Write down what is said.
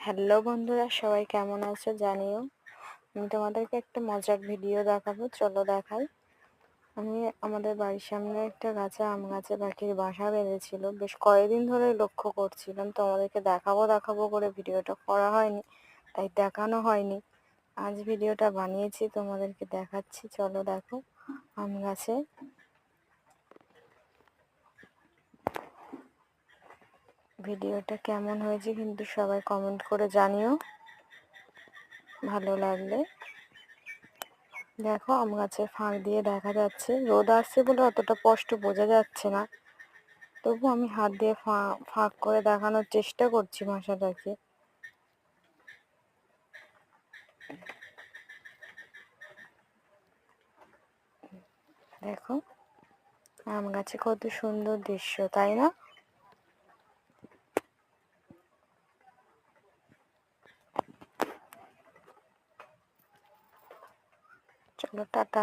Hello বন্ধুরা, সবাই কেমন আছো জানিও। আমি তোমাদেরকে একটা মজার ভিডিও দেখাবো, চলো দেখাই। আমি আমাদের বাড়ির সামনে একটা গাছে আম গাছে পাখির বাসা বেঁধেছিল, বেশ কয়েকদিন ধরে লক্ষ্য করছিলাম। তোমাদেরকে দেখাবো দেখাবো করে ভিডিওটা করা হয়নি, তাই দেখানো হয়নি। আজ ভিডিওটা বানিয়েছি, তোমাদেরকে দেখাচ্ছি, চলো দেখো। আম গাছে ভিডিওটা কেমন হয়েছে কিন্তু সবাই কমেন্ট করে জানিও ভালো লাগলে। দেখো, আম গাছের ফাঁক দিয়ে দেখা যাচ্ছে, রোদ আসছে বলে অতটা স্পষ্ট বোঝা যাচ্ছে না, তবু আমি হাত দিয়ে ফাঁক করে দেখানোর চেষ্টা করছি ভাষাটাকে। দেখো, আম গাছে কত সুন্দর দৃশ্য, তাই না? চলো, টাটা।